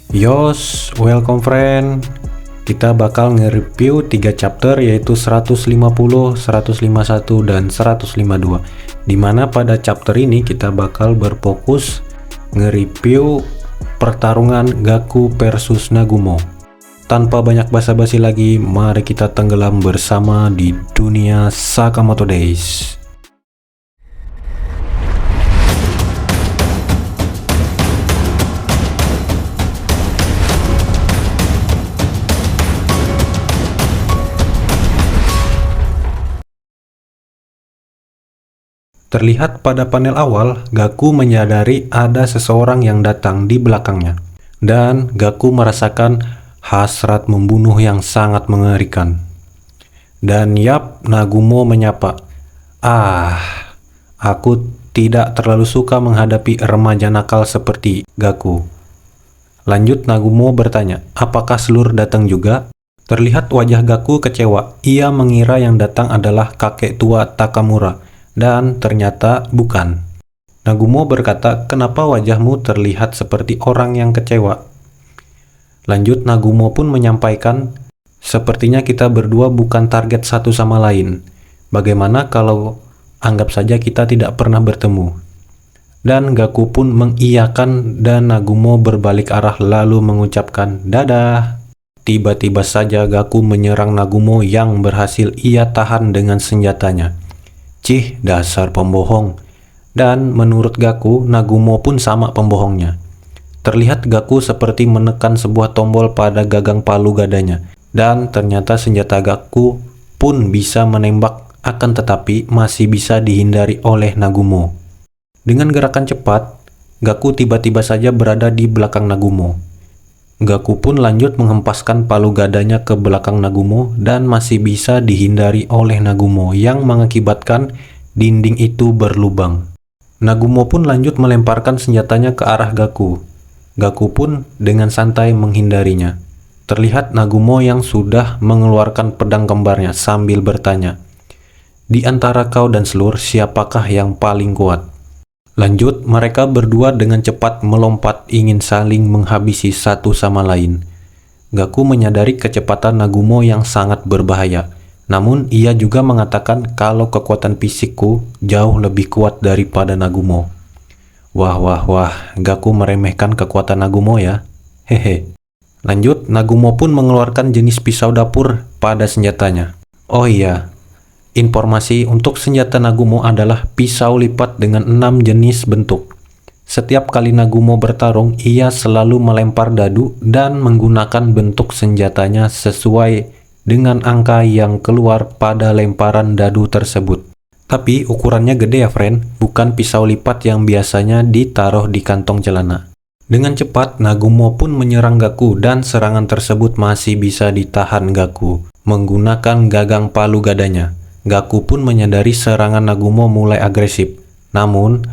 Yos, welcome friend. Kita bakal nge-review 3 chapter yaitu 150, 151, dan 152. Dimana pada chapter ini kita bakal berfokus nge-review pertarungan Gaku versus Nagumo. Tanpa banyak basa-basi lagi, mari kita tenggelam bersama di dunia Sakamoto Days. Terlihat pada panel awal, Gaku menyadari ada seseorang yang datang di belakangnya. Dan Gaku merasakan hasrat membunuh yang sangat mengerikan. Dan yap, Nagumo menyapa. Aku tidak terlalu suka menghadapi remaja nakal seperti Gaku. Lanjut Nagumo bertanya, apakah Slur datang juga? Terlihat wajah Gaku kecewa. Ia mengira yang datang adalah kakek tua Takamura. Dan ternyata bukan. Nagumo berkata, kenapa wajahmu terlihat seperti orang yang kecewa? Lanjut Nagumo pun menyampaikan, sepertinya kita berdua bukan target satu sama lain. Bagaimana kalau anggap saja kita tidak pernah bertemu? Dan Gaku pun mengiyakan dan Nagumo berbalik arah lalu mengucapkan dadah. Tiba-tiba saja Gaku menyerang Nagumo yang berhasil ia tahan dengan senjatanya. Cih, dasar pembohong. Dan menurut Gaku, Nagumo pun sama pembohongnya. Terlihat Gaku seperti menekan sebuah tombol pada gagang palu gadanya. Dan ternyata senjata Gaku pun bisa menembak, akan tetapi masih bisa dihindari oleh Nagumo. Dengan gerakan cepat, Gaku tiba-tiba saja berada di belakang Nagumo. Gaku pun lanjut menghempaskan palu gadanya ke belakang Nagumo dan masih bisa dihindari oleh Nagumo yang mengakibatkan dinding itu berlubang. Nagumo pun lanjut melemparkan senjatanya ke arah Gaku. Gaku pun dengan santai menghindarinya. Terlihat Nagumo yang sudah mengeluarkan pedang kembarnya sambil bertanya, di antara kau dan Slur, siapakah yang paling kuat? Lanjut, mereka berdua dengan cepat melompat ingin saling menghabisi satu sama lain. Gaku menyadari kecepatan Nagumo yang sangat berbahaya. Namun, ia juga mengatakan kalau kekuatan fisikku jauh lebih kuat daripada Nagumo. Wah, Gaku meremehkan kekuatan Nagumo ya. Hehe. Lanjut, Nagumo pun mengeluarkan jenis pisau dapur pada senjatanya. Oh iya. Informasi untuk senjata Nagumo adalah pisau lipat dengan 6 jenis bentuk. Setiap kali Nagumo bertarung, ia selalu melempar dadu dan menggunakan bentuk senjatanya sesuai dengan angka yang keluar pada lemparan dadu tersebut. Tapi ukurannya gede ya friend, bukan pisau lipat yang biasanya ditaruh di kantong celana. Dengan cepat, Nagumo pun menyerang Gaku dan serangan tersebut masih bisa ditahan Gaku menggunakan gagang palu gadanya. Gaku pun menyadari serangan Nagumo mulai agresif. Namun,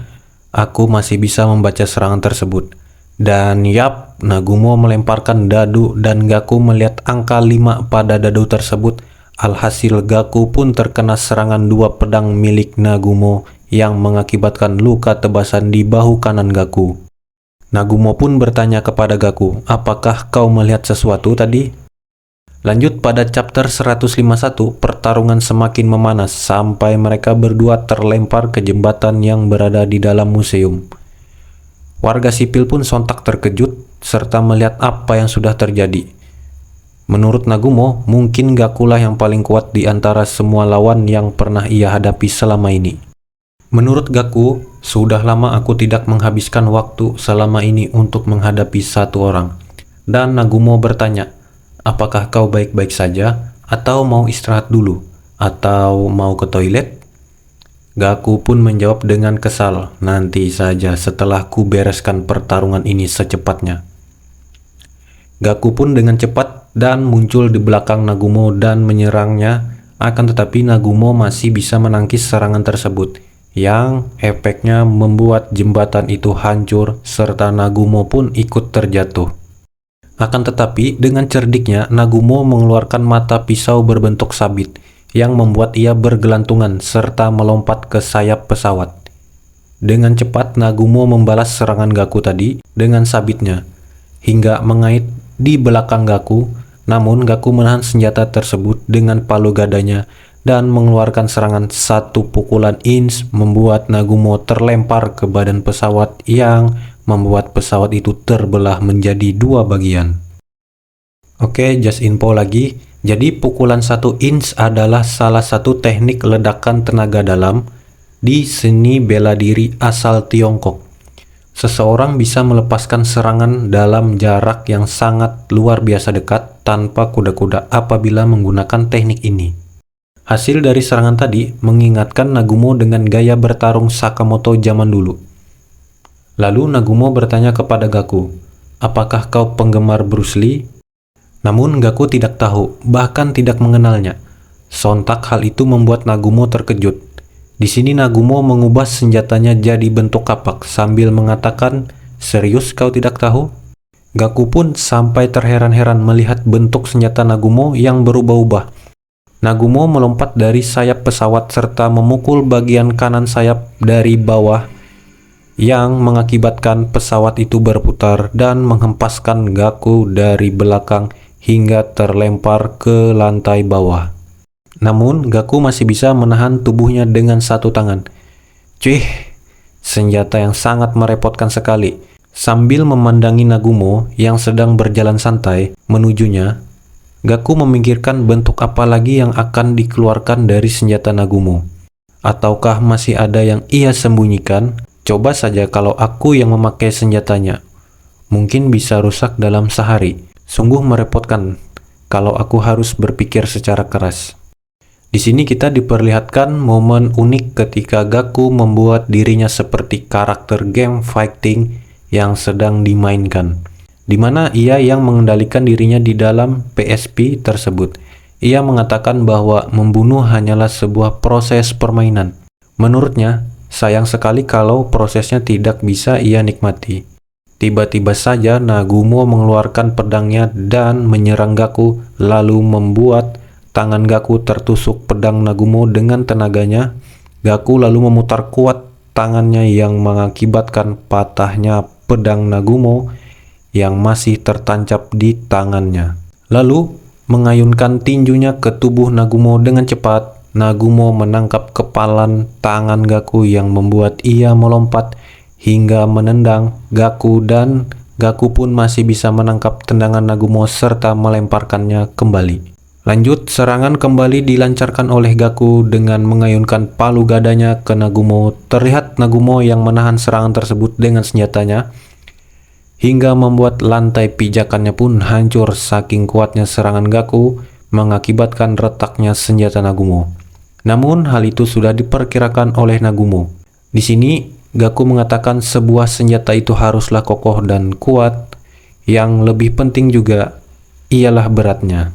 aku masih bisa membaca serangan tersebut. Dan yap, Nagumo melemparkan dadu dan Gaku melihat angka 5 pada dadu tersebut. Alhasil Gaku pun terkena serangan dua pedang milik Nagumo yang mengakibatkan luka tebasan di bahu kanan Gaku. Nagumo pun bertanya kepada Gaku, apakah kau melihat sesuatu tadi? Lanjut pada chapter 151, pertarungan semakin memanas sampai mereka berdua terlempar ke jembatan yang berada di dalam museum. Warga sipil pun sontak terkejut serta melihat apa yang sudah terjadi. Menurut Nagumo, mungkin Gakulah yang paling kuat di antara semua lawan yang pernah ia hadapi selama ini. Menurut Gaku, sudah lama aku tidak menghabiskan waktu selama ini untuk menghadapi satu orang. Dan Nagumo bertanya, apakah kau baik-baik saja? Atau mau istirahat dulu? Atau mau ke toilet? Gaku pun menjawab dengan kesal, nanti saja setelah ku bereskan pertarungan ini secepatnya. Gaku pun dengan cepat dan muncul di belakang Nagumo dan menyerangnya, akan tetapi Nagumo masih bisa menangkis serangan tersebut, yang efeknya membuat jembatan itu hancur serta Nagumo pun ikut terjatuh. Akan tetapi, dengan cerdiknya, Nagumo mengeluarkan mata pisau berbentuk sabit yang membuat ia bergelantungan serta melompat ke sayap pesawat. Dengan cepat, Nagumo membalas serangan Gaku tadi dengan sabitnya. hingga mengait di belakang Gaku. Namun Gaku menahan senjata tersebut dengan palu gadanya dan mengeluarkan serangan satu pukulan ins, membuat Nagumo terlempar ke badan pesawat yang membuat pesawat itu terbelah menjadi dua bagian. Oke, just info lagi. Jadi pukulan satu ins adalah salah satu teknik ledakan tenaga dalam di seni bela diri asal Tiongkok. Seseorang bisa melepaskan serangan dalam jarak yang sangat luar biasa dekat tanpa kuda-kuda apabila menggunakan teknik ini. Hasil dari serangan tadi mengingatkan Nagumo dengan gaya bertarung Sakamoto zaman dulu. Lalu Nagumo bertanya kepada Gaku, "Apakah kau penggemar Bruce Lee?" Namun Gaku tidak tahu, bahkan tidak mengenalnya. Sontak hal itu membuat Nagumo terkejut. Di sini Nagumo mengubah senjatanya jadi bentuk kapak sambil mengatakan, "Serius kau tidak tahu?" Gaku pun sampai terheran-heran melihat bentuk senjata Nagumo yang berubah-ubah. Nagumo melompat dari sayap pesawat serta memukul bagian kanan sayap dari bawah yang mengakibatkan pesawat itu berputar dan menghempaskan Gaku dari belakang hingga terlempar ke lantai bawah. Namun, Gaku masih bisa menahan tubuhnya dengan satu tangan. Cih, senjata yang sangat merepotkan sekali. Sambil memandangi Nagumo yang sedang berjalan santai menujunya, Gaku memikirkan bentuk apa lagi yang akan dikeluarkan dari senjata Nagumo. Ataukah masih ada yang ia sembunyikan? Coba saja kalau aku yang memakai senjatanya. Mungkin bisa rusak dalam sehari. Sungguh merepotkan kalau aku harus berpikir secara keras. Di sini kita diperlihatkan momen unik ketika Gaku membuat dirinya seperti karakter game fighting yang sedang dimainkan, di mana ia yang mengendalikan dirinya di dalam PSP tersebut. Ia mengatakan bahwa membunuh hanyalah sebuah proses permainan. Menurutnya, sayang sekali kalau prosesnya tidak bisa ia nikmati. Tiba-tiba saja Nagumo mengeluarkan pedangnya dan menyerang Gaku, lalu membuat tangan Gaku tertusuk pedang Nagumo dengan tenaganya. Gaku lalu memutar kuat tangannya yang mengakibatkan patahnya pedang Nagumo yang masih tertancap di tangannya. Lalu mengayunkan tinjunya ke tubuh Nagumo dengan cepat. Nagumo menangkap kepalan tangan Gaku yang membuat ia melompat hingga menendang Gaku, dan Gaku pun masih bisa menangkap tendangan Nagumo serta melemparkannya kembali. Lanjut, serangan kembali dilancarkan oleh Gaku dengan mengayunkan palu gadanya ke Nagumo. Terlihat Nagumo yang menahan serangan tersebut dengan senjatanya, hingga membuat lantai pijakannya pun hancur saking kuatnya serangan Gaku mengakibatkan retaknya senjata Nagumo. Namun hal itu sudah diperkirakan oleh Nagumo. Di sini Gaku mengatakan sebuah senjata itu haruslah kokoh dan kuat. Yang lebih penting juga ialah beratnya.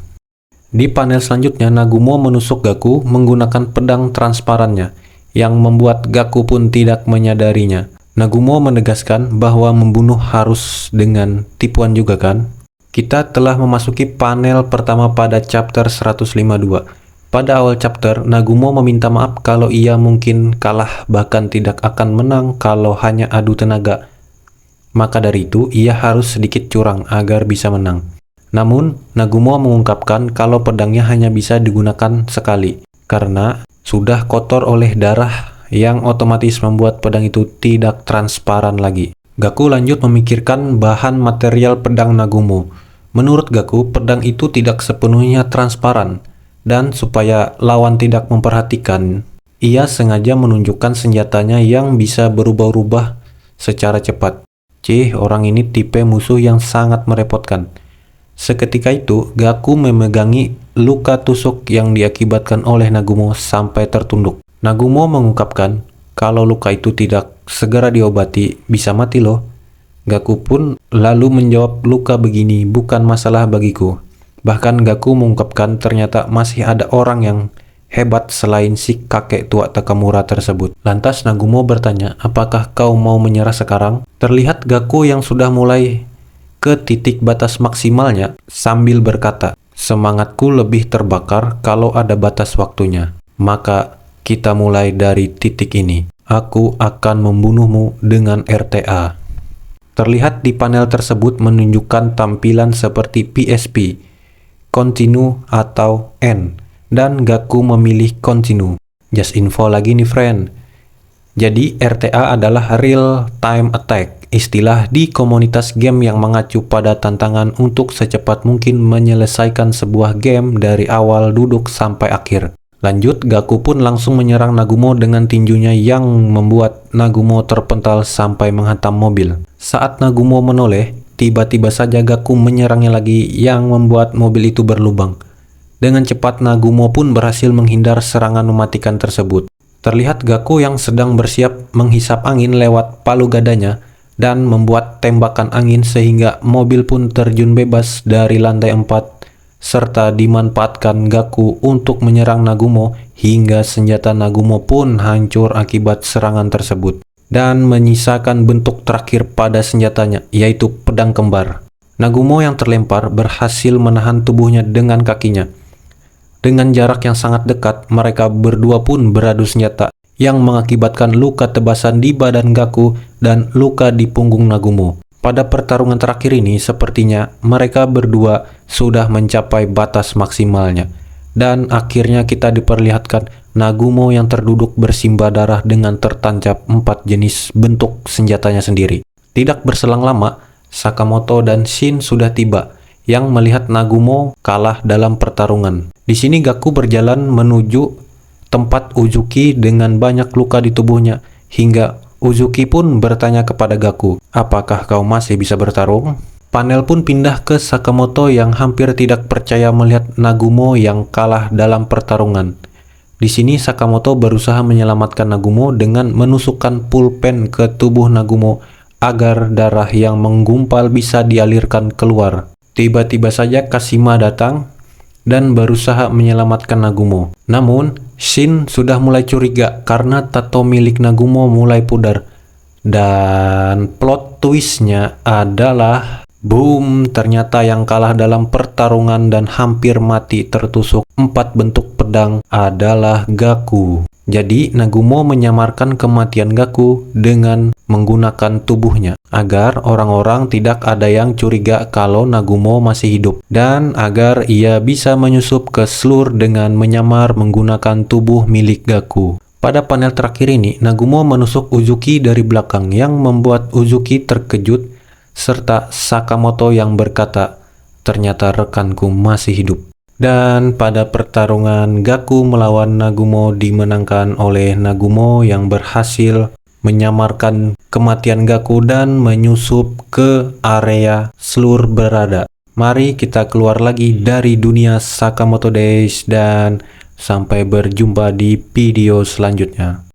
Di panel selanjutnya, Nagumo menusuk Gaku menggunakan pedang transparannya, yang membuat Gaku pun tidak menyadarinya. Nagumo menegaskan bahwa membunuh harus dengan tipuan juga kan? Kita telah memasuki panel pertama pada chapter 152. Pada awal chapter, Nagumo meminta maaf kalau ia mungkin kalah bahkan tidak akan menang kalau hanya adu tenaga. Maka dari itu, ia harus sedikit curang agar bisa menang. Namun, Nagumo mengungkapkan kalau pedangnya hanya bisa digunakan sekali, karena sudah kotor oleh darah yang otomatis membuat pedang itu tidak transparan lagi. Gaku lanjut memikirkan bahan material pedang Nagumo. Menurut Gaku, pedang itu tidak sepenuhnya transparan. Dan supaya lawan tidak memperhatikan, ia sengaja menunjukkan senjatanya yang bisa berubah-ubah secara cepat. Cih, orang ini tipe musuh yang sangat merepotkan. Seketika itu, Gaku memegangi luka tusuk yang diakibatkan oleh Nagumo sampai tertunduk. Nagumo mengungkapkan kalau luka itu tidak segera diobati, bisa mati loh. Gaku pun lalu menjawab, luka begini bukan masalah bagiku. Bahkan Gaku mengungkapkan ternyata masih ada orang yang hebat selain si kakek tua Takamura tersebut. Lantas Nagumo bertanya, apakah kau mau menyerah sekarang? Terlihat Gaku yang sudah mulai ke titik batas maksimalnya sambil berkata, semangatku lebih terbakar kalau ada batas waktunya. Maka kita mulai dari titik ini. Aku akan membunuhmu dengan RTA. Terlihat di panel tersebut menunjukkan tampilan seperti PSP, Continue atau End, dan Gaku memilih Continue. Just info lagi nih friend. Jadi RTA adalah Real Time Attack, istilah di komunitas game yang mengacu pada tantangan untuk secepat mungkin menyelesaikan sebuah game dari awal duduk sampai akhir. Lanjut, Gaku pun langsung menyerang Nagumo dengan tinjunya yang membuat Nagumo terpental sampai menghantam mobil. Saat Nagumo menoleh, tiba-tiba saja Gaku menyerangnya lagi yang membuat mobil itu berlubang. Dengan cepat Nagumo pun berhasil menghindar serangan mematikan tersebut. Terlihat Gaku yang sedang bersiap menghisap angin lewat palu gadanya dan membuat tembakan angin sehingga mobil pun terjun bebas dari lantai 4 serta dimanfaatkan Gaku untuk menyerang Nagumo hingga senjata Nagumo pun hancur akibat serangan tersebut dan menyisakan bentuk terakhir pada senjatanya, yaitu pedang kembar. Nagumo yang terlempar berhasil menahan tubuhnya dengan kakinya. Dengan jarak yang sangat dekat, mereka berdua pun beradu senjata yang mengakibatkan luka tebasan di badan Gaku dan luka di punggung Nagumo. Pada pertarungan terakhir ini, sepertinya mereka berdua sudah mencapai batas maksimalnya. Dan akhirnya kita diperlihatkan Nagumo yang terduduk bersimbah darah dengan tertancap 4 jenis bentuk senjatanya sendiri. Tidak berselang lama, Sakamoto dan Shin sudah tiba, yang melihat Nagumo kalah dalam pertarungan. Di sini Gaku berjalan menuju tempat Uzuki dengan banyak luka di tubuhnya, hingga Uzuki pun bertanya kepada Gaku, "Apakah kau masih bisa bertarung?" Panel pun pindah ke Sakamoto yang hampir tidak percaya melihat Nagumo yang kalah dalam pertarungan. Di sini Sakamoto berusaha menyelamatkan Nagumo dengan menusukkan pulpen ke tubuh Nagumo agar darah yang menggumpal bisa dialirkan keluar. Tiba-tiba saja Kashima datang dan berusaha menyelamatkan Nagumo. Namun, Shin sudah mulai curiga karena tato milik Nagumo mulai pudar. Dan plot twistnya adalah, boom, ternyata yang kalah dalam pertarungan dan hampir mati tertusuk 4 bentuk pedang adalah Gaku. Jadi, Nagumo menyamarkan kematian Gaku dengan menggunakan tubuhnya agar orang-orang tidak ada yang curiga kalau Nagumo masih hidup dan agar ia bisa menyusup ke Slur dengan menyamar menggunakan tubuh milik Gaku. Pada panel terakhir ini, Nagumo menusuk Uzuki dari belakang yang membuat Uzuki terkejut serta Sakamoto yang berkata, "Ternyata rekanku masih hidup." Dan pada pertarungan Gaku melawan Nagumo dimenangkan oleh Nagumo yang berhasil menyamarkan kematian Gaku dan menyusup ke area Slur berada. Mari kita keluar lagi dari dunia Sakamoto Days dan sampai berjumpa di video selanjutnya.